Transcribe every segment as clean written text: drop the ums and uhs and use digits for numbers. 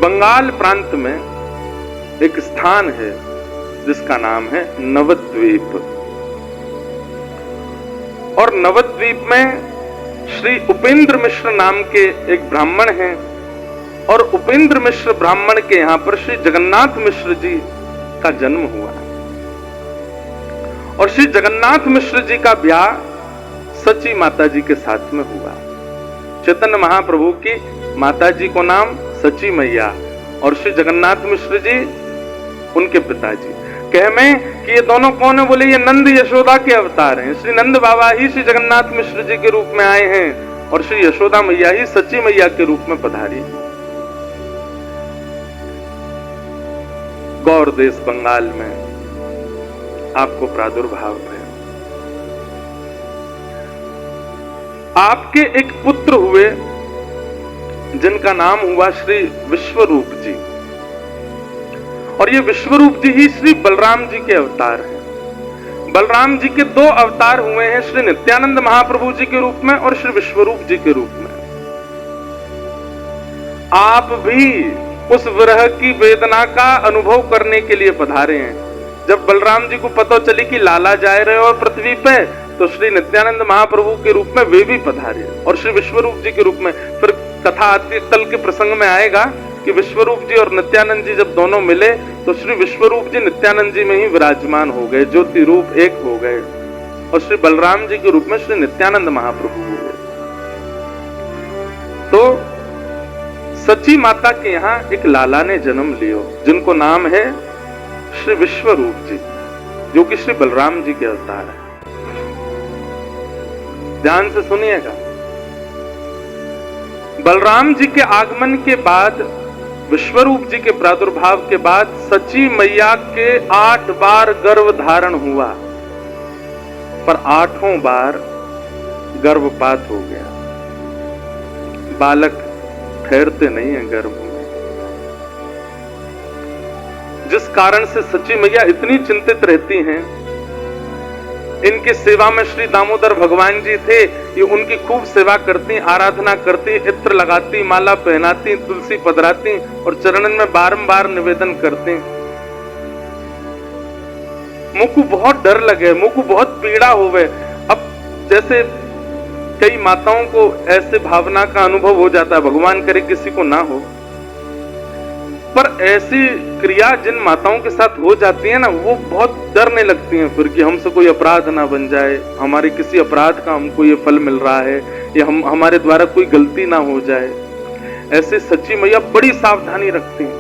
बंगाल प्रांत में एक स्थान है जिसका नाम है नवद्वीप। और नवद्वीप में श्री उपेंद्र मिश्र नाम के एक ब्राह्मण हैं, और उपेंद्र मिश्र ब्राह्मण के यहां पर श्री जगन्नाथ मिश्र जी का जन्म हुआ, और श्री जगन्नाथ मिश्र जी का ब्याह सची माता जी के साथ में हुआ। चैतन्य महाप्रभु की माता जी को नाम सची मैया, और श्री जगन्नाथ मिश्र जी उनके पिताजी। कह में कि ये दोनों कौन है, बोले ये नंद यशोदा के अवतार हैं। श्री नंद बाबा ही श्री जगन्नाथ मिश्र जी के रूप में आए हैं, और श्री यशोदा मैया ही सची मैया के रूप में पधारी। गौर देश बंगाल में आपको प्रादुर्भाव है। आपके एक पुत्र हुए जिनका नाम हुआ श्री विश्वरूप जी, और ये विश्वरूप जी ही श्री बलराम जी के अवतार हैं। बलराम जी के दो अवतार हुए हैं, श्री नित्यानंद महाप्रभु जी के रूप में और श्री विश्वरूप जी के रूप में। आप भी उस विरह की वेदना का अनुभव करने के लिए पधारे हैं। जब बलराम जी को पता चली कि लाला जा रहे हो पृथ्वी पे, तो श्री नित्यानंद महाप्रभु के रूप में वे भी पधारे, और श्री विश्वरूप जी के रूप में। फिर कथा आती, कल के प्रसंग में आएगा कि विश्वरूप जी और नित्यानंद जी जब दोनों मिले तो श्री विश्वरूप जी नित्यानंद जी में ही विराजमान हो गए, ज्योति रूप एक हो गए, और श्री बलराम जी के रूप में श्री नित्यानंद महाप्रभु हो गए। तो सची माता के यहाँ एक लाला ने जन्म लियो, जिनको नाम है श्री विश्वरूप जी, जो कि श्री बलराम जी के अवतार है। ध्यान से सुनिएगा। बलराम जी के आगमन के बाद, विश्वरूप जी के प्रादुर्भाव के बाद, सची मैया के 8 बार गर्भ धारण हुआ, पर 8वां बार गर्भपात हो गया। बालक ठहरते नहीं है गर्भ में, जिस कारण से सची मैया इतनी चिंतित रहती हैं। इनकी सेवा में श्री दामोदर भगवान जी थे, ये उनकी खूब सेवा करती, आराधना करती, इत्र लगाती, माला पहनाती, तुलसी पधराती, और चरणन में बारंबार निवेदन करती। मुझको बहुत डर लगे, मुझको बहुत पीड़ा होवे। अब जैसे कई माताओं को ऐसे भावना का अनुभव हो जाता है, भगवान करे किसी को ना हो, पर ऐसी क्रिया जिन माताओं के साथ हो जाती है ना, वो बहुत डरने लगती हैं फिर कि हमसे कोई अपराध ना बन जाए, हमारे किसी अपराध का हमको ये फल मिल रहा है, या हमारे द्वारा कोई गलती ना हो जाए। ऐसे सच्ची मैया बड़ी सावधानी रखती हैं,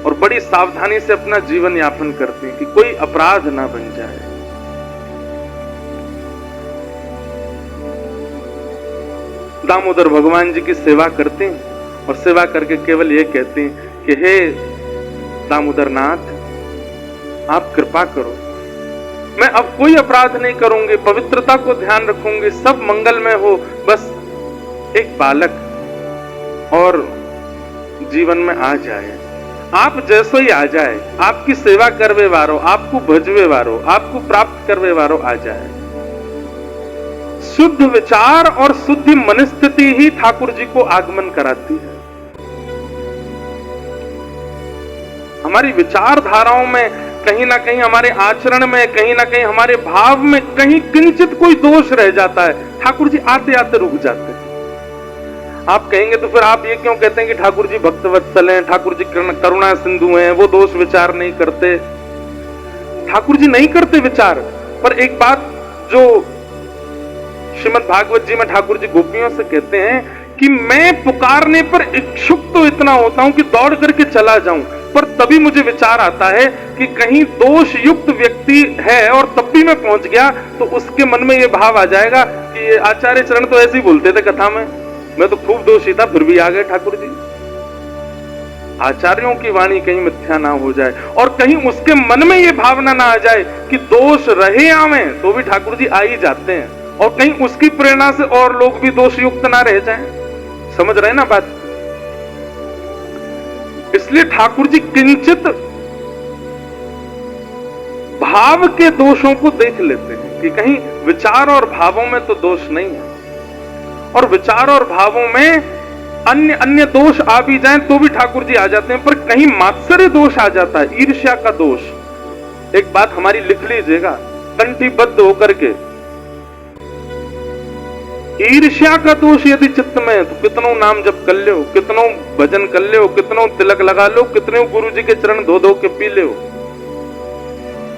और बड़ी सावधानी से अपना जीवन यापन करती हैं कि कोई अपराध ना बन जाए। दामोदर भगवान जी की सेवा करते हैं, और सेवा करके केवल ये कहते हैं कि हे दामोदर नाथ, आप कृपा करो, मैं अब कोई अपराध नहीं करूंगी, पवित्रता को ध्यान रखूंगी, सब मंगलमय हो, बस एक बालक और जीवन में आ जाए, आप जैसो ही आ जाए, आपकी सेवा करवे वारो, आपको भजवे वारो, आपको प्राप्त करवे वारो आ जाए। शुद्ध विचार और शुद्ध मनस्थिति ही ठाकुर जी को आगमन कराती है। हमारी विचारधाराओं में कहीं ना कहीं, हमारे आचरण में कहीं ना कहीं, हमारे भाव में कहीं किंचित कोई दोष रह जाता है, ठाकुर जी आते आते रुक जाते हैं। आप कहेंगे तो फिर आप ये क्यों कहते हैं कि ठाकुर जी भक्तवत्सल हैं, ठाकुर जी करुणा सिंधु हैं, वो दोष विचार नहीं करते। ठाकुर जी नहीं करते विचार, पर एक बात जो श्रीमद् भागवत जी में ठाकुर जी गोपियों से कहते हैं कि मैं पुकारने पर इच्छुक तो इतना होता हूं कि दौड़ करके चला जाऊं, पर तभी मुझे विचार आता है कि कहीं दोष युक्त व्यक्ति है, और तब भी मैं पहुंच गया तो उसके मन में ये भाव आ जाएगा कि ये आचार्य चरण तो ऐसे ही बोलते थे कथा में, मैं तो खूब दोषी था फिर भी आ गए ठाकुर जी। आचार्यों की वाणी कहीं मिथ्या ना हो जाए, और कहीं उसके मन में ये भावना ना आ जाए कि दोष रहे आवे तो भी ठाकुर जी आ ही जाते हैं, और कहीं उसकी प्रेरणा से और लोग भी दोष युक्त ना रह जाएं। समझ रहे ना बात? इसलिए ठाकुर जी किंचित भाव के दोषों को देख लेते हैं कि कहीं विचार और भावों में तो दोष नहीं है, और विचार और भावों में अन्य अन्य दोष आ भी जाएं तो भी ठाकुर जी आ जाते हैं, पर कहीं मात्सर्य दोष आ जाता है, ईर्ष्या का दोष। एक बात हमारी लिख लीजिएगा कंठीबद्ध होकर के, ईर्ष्या का दोष यदि चित्त में है तो कितनों नाम जप कर लो, कितनों भजन कर लो, कितनों तिलक लगा लो, कितने गुरु जी के चरण धो धो के पी लो,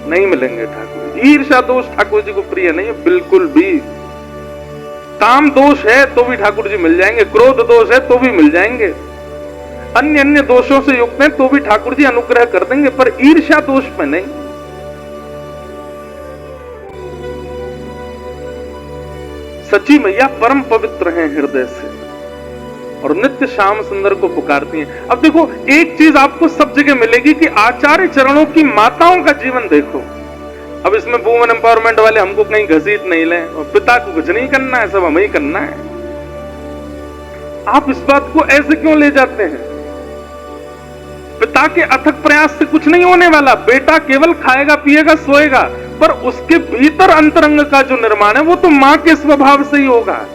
नहीं मिलेंगे ठाकुर। ईर्ष्या दोष ठाकुर जी को प्रिय नहीं है बिल्कुल भी। काम दोष है तो भी ठाकुर जी मिल जाएंगे, क्रोध दोष है तो भी मिल जाएंगे, अन्य अन्य दोषों से युक्त हैं तो भी ठाकुर जी अनुग्रह कर देंगे, पर ईर्ष्या दोष में नहीं। सची मैया परम पवित्र हैं हृदय से और नित्य श्याम सुंदर को पुकारती हैं। अब देखो एक चीज आपको सब जगह मिलेगी कि आचार्य चरणों की माताओं का जीवन देखो। अब इसमें वुमेन एम्पावरमेंट वाले हमको कहीं घसीट नहीं लें, और पिता को कुछ नहीं करना है, सब हमें ही करना है। आप इस बात को ऐसे क्यों ले जाते हैं? पिता के अथक प्रयास से कुछ नहीं होने वाला, बेटा केवल खाएगा पिएगा सोएगा, पर उसके भीतर अंतरंग का जो निर्माण है वो तो मां के स्वभाव से ही होगा।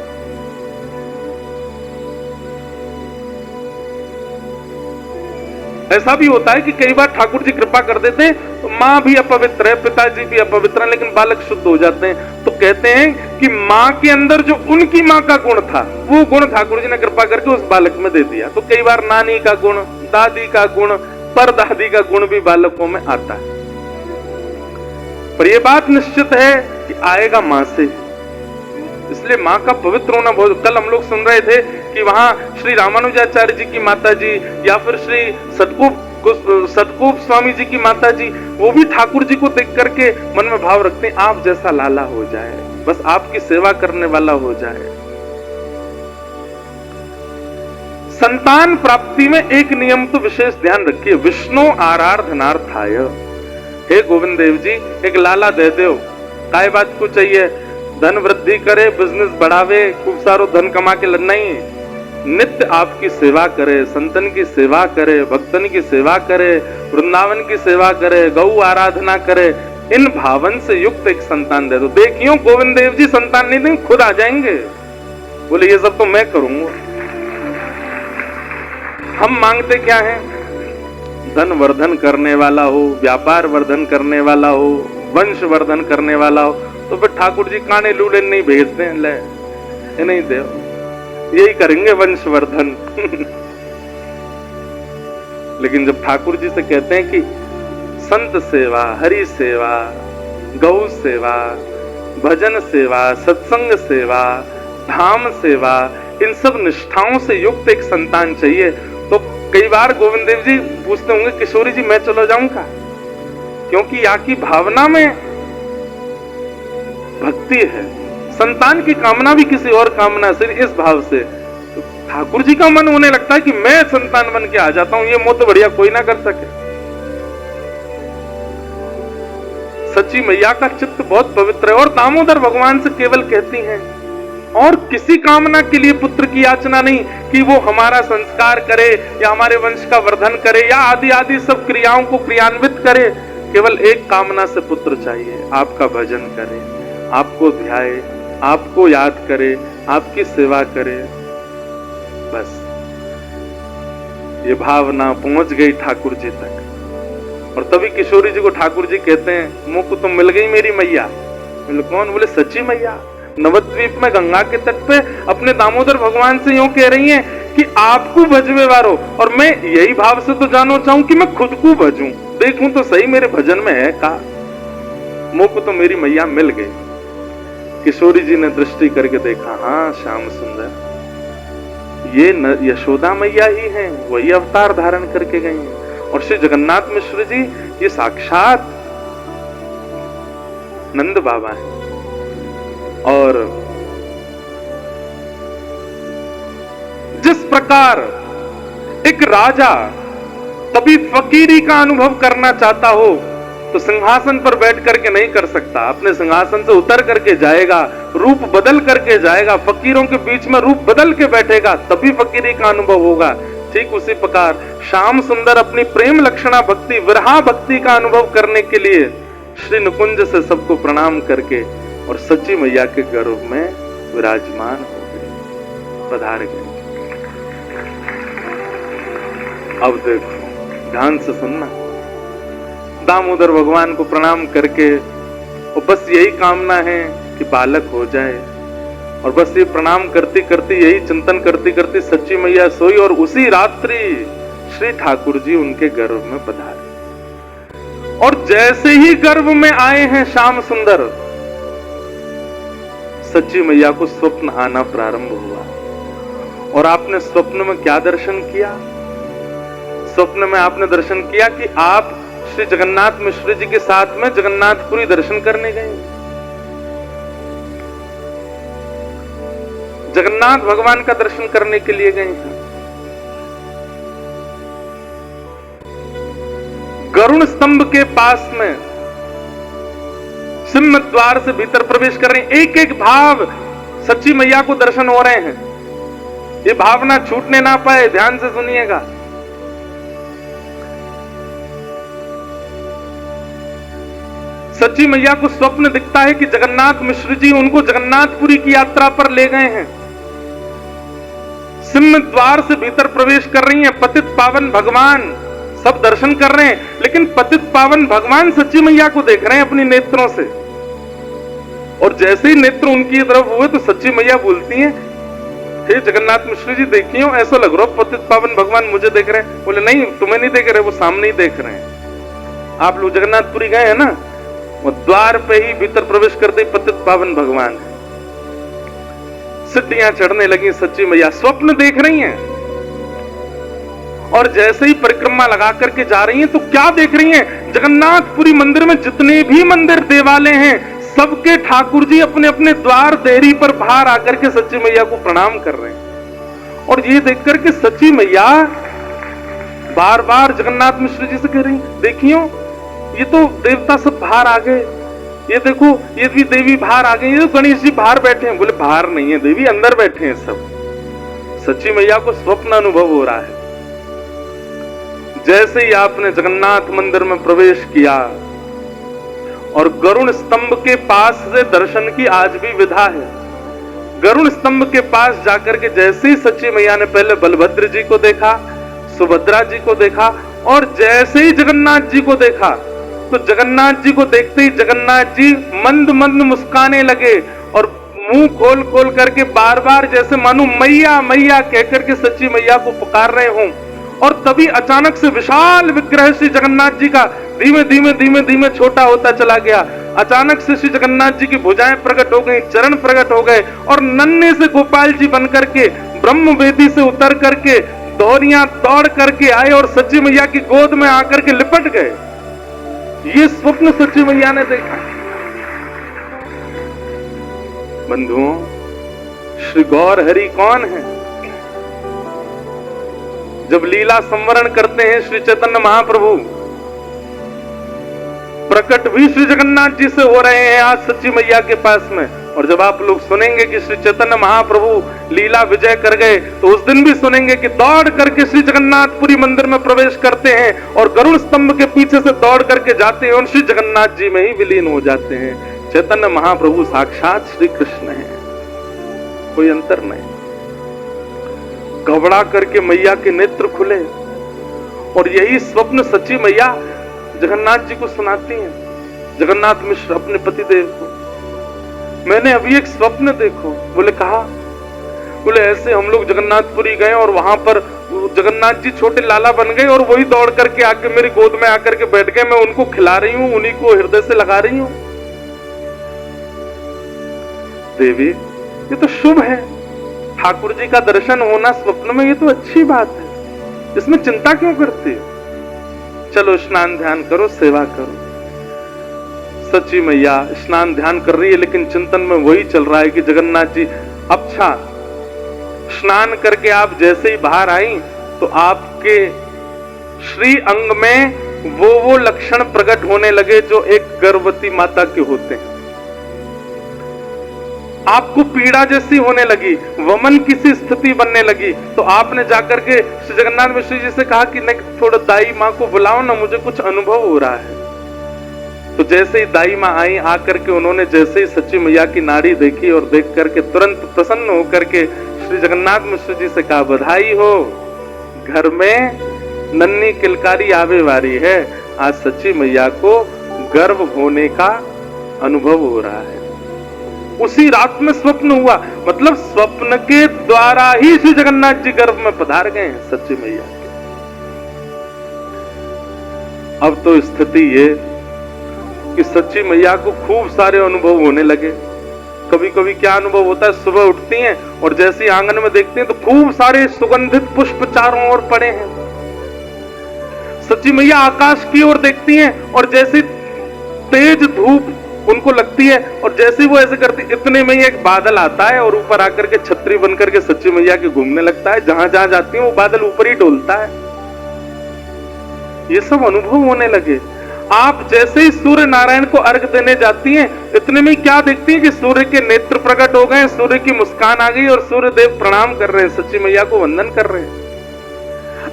ऐसा भी होता है कि कई बार ठाकुर जी कृपा कर देते हैं तो मां भी अपवित्र है, पिताजी भी अपवित्र है, लेकिन बालक शुद्ध हो जाते हैं। तो कहते हैं कि मां के अंदर जो उनकी मां का गुण था वो गुण ठाकुर जी ने कृपा करके उस बालक में दे दिया। तो कई बार नानी का गुण, दादी का गुण, परदादी का गुण भी बालकों में आता है, पर यह बात निश्चित है कि आएगा मां से। इसलिए मां का पवित्र होना बहुत। कल हम लोग सुन रहे थे कि वहां श्री रामानुजाचार्य जी की माता जी या फिर श्री सतगोप स्वामी जी की माता जी, वो भी ठाकुर जी को देख करके मन में भाव रखते हैं आप जैसा लाला हो जाए, बस आपकी सेवा करने वाला हो जाए। संतान प्राप्ति में एक नियम तो विशेष ध्यान रखिए, विष्णु आराधनार्थाय। हे गोविंद देव जी एक लाला दे दो, काय बात को चाहिए, धन वृद्धि करे, बिजनेस बढ़ावे, खूब सारो धन कमा के नहीं, नित्य आपकी सेवा करे, संतन की सेवा करे, भक्तन की सेवा करे, वृंदावन की सेवा करे, गौ आराधना करे, इन भावन से युक्त एक संतान दे दो। देखियो गोविंद देव जी संतान नहीं देंगे, खुद आ जाएंगे, बोले ये सब तो मैं करूंगा। हम मांगते क्या है? धन वर्धन करने वाला हो, व्यापार वर्धन करने वाला हो, वंश वर्धन करने वाला हो, तो फिर ठाकुर जी काने लूले नहीं भेजते हैं, ले ये नहीं दे, यही करेंगे वंश वर्धन। लेकिन जब ठाकुर जी से कहते हैं कि संत सेवा, हरि सेवा, गौ सेवा, भजन सेवा, सत्संग सेवा, धाम सेवा, इन सब निष्ठाओं से युक्त एक संतान चाहिए, तो कई बार गोविंद देव जी पूछते होंगे किशोरी जी मैं चलो जाऊंगा, क्योंकि यहाँ की भावना में भक्ति है, संतान की कामना भी किसी और कामना से, इस भाव से तो ठाकुर जी का मन होने लगता है कि मैं संतान बन के आ जाता हूं, ये मोह तो बढ़िया कोई ना कर सके। सच्ची मैया का चित्त बहुत पवित्र है और दामोदर भगवान से केवल कहती हैं, और किसी कामना के लिए पुत्र की याचना नहीं कि वो हमारा संस्कार करे या हमारे वंश का वर्धन करे या आदि आदि सब क्रियाओं को क्रियान्वित करे, केवल एक कामना से पुत्र चाहिए, आपका भजन करे, आपको ध्याए, आपको याद करे, आपकी सेवा करे, बस। ये भावना पहुंच गई ठाकुर जी तक, और तभी किशोरी जी को ठाकुर जी कहते हैं मुझको तो मिल गई मेरी मैया। बोले कौन? बोले सच्ची मैया, नवद्वीप में गंगा के तट पे अपने दामोदर भगवान से यूं कह रही हैं कि आपको भजवे वारो, और मैं यही भाव से तो जानो चाहूं कि मैं खुद को भजूं, देखूं तो सही मेरे भजन में है का। मुझको तो मेरी मैया मिल गई। किशोरी जी ने दृष्टि करके देखा, हाँ श्याम सुंदर ये यशोदा मैया ही हैं, वही अवतार धारण करके गई हैं, और श्री जगन्नाथ मिश्र जी ये साक्षात नंद बाबा हैं। और जिस प्रकार एक राजा कभी फकीरी का अनुभव करना चाहता हो तो सिंहासन पर बैठ करके नहीं कर सकता, अपने सिंहासन से उतर करके जाएगा, रूप बदल करके जाएगा, फकीरों के बीच में रूप बदल के बैठेगा, तभी फकीरी का अनुभव होगा। ठीक उसी प्रकार श्याम सुंदर अपनी प्रेम लक्षणा भक्ति, विरहा भक्ति का अनुभव करने के लिए श्री निकुंज से सबको प्रणाम करके और सच्ची मैया के गर्भ में विराजमान हो गए, पधार गए। अब देखो, ध्यान से सुनना। दामोदर भगवान को प्रणाम करके और बस यही कामना है कि बालक हो जाए, और बस ये प्रणाम करती करती, यही चिंतन करती करती सच्ची मैया सोई, और उसी रात्रि श्री ठाकुर जी उनके गर्भ में पधारे। और जैसे ही गर्भ में आए हैं श्याम सुंदर, सच्ची मैया को स्वप्न आना प्रारंभ हुआ। और आपने स्वप्न में क्या दर्शन किया? स्वप्न में आपने दर्शन किया कि आप श्री जगन्नाथ मिश्र जी के साथ में जगन्नाथपुरी दर्शन करने गए। जगन्नाथ भगवान का दर्शन करने के लिए गए हैं। गरुड़ स्तंभ के पास में सिंह द्वार से भीतर प्रवेश कर रहे हैं। एक एक भाव सच्ची मैया को दर्शन हो रहे हैं। ये भावना छूटने ना पाए, ध्यान से सुनिएगा। सच्ची मैया को स्वप्न दिखता है कि जगन्नाथ मिश्र जी उनको जगन्नाथपुरी की यात्रा पर ले गए हैं। सिंह द्वार से भीतर प्रवेश कर रही हैं। पतित पावन भगवान सब दर्शन कर रहे हैं, लेकिन पतित पावन भगवान सच्ची मैया को देख रहे हैं अपनी नेत्रों से। और जैसे ही नेत्र उनकी तरफ हुए तो सच्ची मैया बोलती हैं, हे जगन्नाथ मिश्र जी देखिए, ऐसा लग रहा है पतित पावन भगवान मुझे देख रहे हैं। बोले नहीं, तुम्हें नहीं देख रहे, वो सामने ही देख रहे हैं। आप लोग जगन्नाथपुरी गए हैं ना, वो द्वार पे ही भीतर प्रवेश करते ही पतित पावन भगवान, सीढ़ियां चढ़ने लगी सच्ची मैया, स्वप्न देख रही हैं। और जैसे ही परिक्रमा लगा करके जा रही हैं तो क्या देख रही हैं? जगन्नाथपुरी मंदिर में जितने भी मंदिर देवालय हैं, सबके ठाकुर जी अपने अपने द्वार देहरी पर बाहर आकर के सच्ची मैया को प्रणाम कर रहे हैं। और ये देख करके सच्ची मैया बार बार जगन्नाथ मिश्र जी से कह रही, देखियो ये तो देवता सब बाहर आ गए, ये देखो ये भी देवी बाहर आ गई, ये तो गणेश जी बाहर बैठे हैं। बोले बाहर नहीं है देवी, अंदर बैठे हैं सब। सच्ची मैया को स्वप्न अनुभव हो रहा है। जैसे ही आपने जगन्नाथ मंदिर में प्रवेश किया और गरुड़ स्तंभ के पास से दर्शन की आज भी विधा है। गरुड़ स्तंभ के पास जाकर के जैसे ही सच्ची मैया ने पहले बलभद्र जी को देखा, सुभद्रा जी को देखा, और जैसे ही जगन्नाथ जी को देखा तो जगन्नाथ जी को देखते ही जगन्नाथ जी मंद मंद मुस्काने लगे और मुंह खोल खोल करके बार बार जैसे मानो मैया मैया कहकर के सच्ची मैया को पुकार रहे हों। और तभी अचानक से विशाल विग्रह श्री जगन्नाथ जी का धीमे धीमे धीमे धीमे छोटा होता चला गया। अचानक से श्री जगन्नाथ जी की भुजाएं प्रकट हो गई, चरण प्रकट हो गए, और नन्हे से गोपाल जी बन करके ब्रह्म वेदी से उतर करके दौड़ियां दौड़ करके आए और सच्ची मैया की गोद में आकर के लिपट गए। ये स्वप्न सच्ची मैया ने देखा। बंधुओं, श्री गौर हरि कौन है? जब लीला संवरण करते हैं श्री चैतन्य महाप्रभु, प्रकट भी श्री जगन्नाथ जी से हो रहे हैं आज सच्ची मैया के पास में। और जब आप लोग सुनेंगे कि श्री चैतन्य महाप्रभु लीला विजय कर गए, तो उस दिन भी सुनेंगे कि दौड़ करके श्री जगन्नाथपुरी मंदिर में प्रवेश करते हैं और गरुड़ स्तंभ के पीछे से दौड़ करके जाते हैं और श्री जगन्नाथ जी में ही विलीन हो जाते हैं। चैतन्य महाप्रभु साक्षात श्री कृष्ण है, कोई अंतर नहीं। घबरा करके मैया के नेत्र खुले और यही स्वप्न सच्ची मैया जगन्नाथ जी को सुनाती हैं। जगन्नाथ मिश्र अपने पतिदेव को, मैंने अभी एक स्वप्न देखो। बोले कहा? बोले ऐसे हम लोग जगन्नाथपुरी गए और वहां पर जगन्नाथ जी छोटे लाला बन गए और वही दौड़ करके आके मेरी गोद में आकर के बैठ गए। मैं उनको खिला रही हूँ, उन्हीं को हृदय से लगा रही हूँ। देवी, ये तो शुभ है, ठाकुर जी का दर्शन होना स्वप्न में, ये तो अच्छी बात है, इसमें चिंता क्यों करती है? चलो स्नान ध्यान करो, सेवा करो। सच्ची मैया स्नान ध्यान कर रही है, लेकिन चिंतन में वही चल रहा है कि जगन्नाथ जी, अच्छा स्नान करके आप जैसे ही बाहर आई तो आपके श्री अंग में वो लक्षण प्रकट होने लगे जो एक गर्भवती माता के होते हैं। आपको पीड़ा जैसी होने लगी, वमन की सी स्थिति बनने लगी। तो आपने जाकर के श्री जगन्नाथ मिश्र जी से कहा कि नहीं, थोड़ा दाई माँ को बुलाओ ना, मुझे कुछ अनुभव हो रहा है। तो जैसे ही दाई माँ आई, आकर के उन्होंने जैसे ही सच्ची मैया की नाड़ी देखी और देख करके तुरंत प्रसन्न होकर के श्री जगन्नाथ मिश्र जी से कहा, बधाई हो, घर में नन्ही किलकारी आवे वारी है। आज सच्ची मैया को गर्भ होने का अनुभव हो रहा है। उसी रात में स्वप्न हुआ, मतलब स्वप्न के द्वारा ही श्री जगन्नाथ जी गर्भ में पधार गए हैं सच्ची मैया के। अब तो स्थिति ये कि सच्ची मैया को खूब सारे अनुभव होने लगे। कभी कभी क्या अनुभव होता है, सुबह उठती हैं और जैसे ही आंगन में देखती हैं तो खूब सारे सुगंधित पुष्प चारों ओर पड़े हैं। सच्ची मैया आकाश की ओर देखती हैं और जैसे तेज धूप उनको लगती है और जैसे वो ऐसे करती, इतने में ही एक बादल आता है और ऊपर आकर के छतरी बन करके सच्ची मैया के घूमने लगता है। जहां जहां जाती है वो बादल ऊपर ही डोलता है। ये सब अनुभव होने लगे। आप जैसे ही सूर्य नारायण को अर्घ देने जाती हैं, इतने में क्या देखती हैं कि सूर्य के नेत्र प्रकट हो गए, सूर्य की मुस्कान आ गई और सूर्य देव प्रणाम कर रहे हैं, सच्ची मैया को वंदन कर रहे हैं।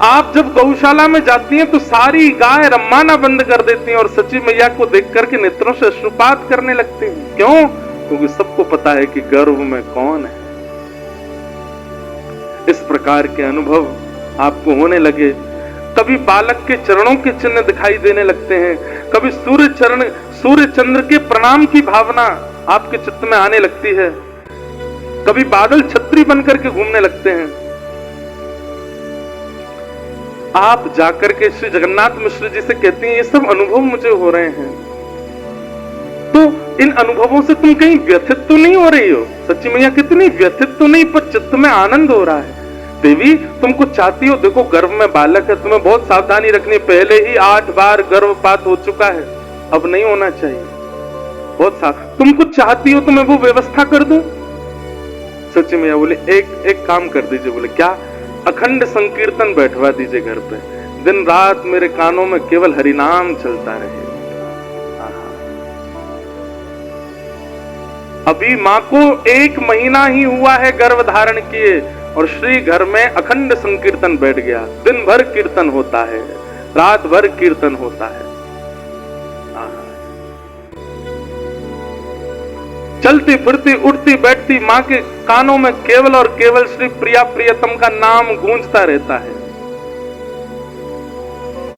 आप जब गौशाला में जाती हैं तो सारी गाय रम्माना बंद कर देती हैं और सच्ची मैया को देख करके नेत्रों से अश्रुपात करने लगती हैं। क्यों? क्योंकि सबको पता है कि गर्भ में कौन है। इस प्रकार के अनुभव आपको होने लगे। कभी बालक के चरणों के चिन्ह दिखाई देने लगते हैं, कभी सूर्य चंद्र के प्रणाम की भावना आपके चित्त में आने लगती है, कभी बादल छतरी बनकर के घूमने लगते हैं। आप जाकर के श्री जगन्नाथ मिश्र जी से कहती हैं, ये सब अनुभव मुझे हो रहे हैं, तो इन अनुभवों से तुम कहीं व्यथित तो नहीं हो रही हो? सच्ची मैया कितनी व्यथित तो नहीं, पर चित्त में आनंद हो रहा है। देवी तुम कुछ चाहती हो? देखो गर्भ में बालक है, तुम्हें बहुत सावधानी रखनी। पहले ही 8 बार गर्भपात हो चुका है, अब नहीं होना चाहिए। बहुत तुम कुछ चाहती हो तो मैं वो व्यवस्था कर दूं? सच्ची मैया बोले एक काम कर दीजिए। बोले क्या? अखंड संकीर्तन बैठवा दीजिए घर पे, दिन रात मेरे कानों में केवल हरिनाम चलता रहे। अभी माँ को 1 महीना ही हुआ है गर्भ धारण किए और श्री घर में अखंड संकीर्तन बैठ गया। दिन भर कीर्तन होता है, रात भर कीर्तन होता है। चलती फिरती उठती बैठती माँ के कानों में केवल और केवल श्री प्रिया प्रियतम का नाम गूंजता रहता है।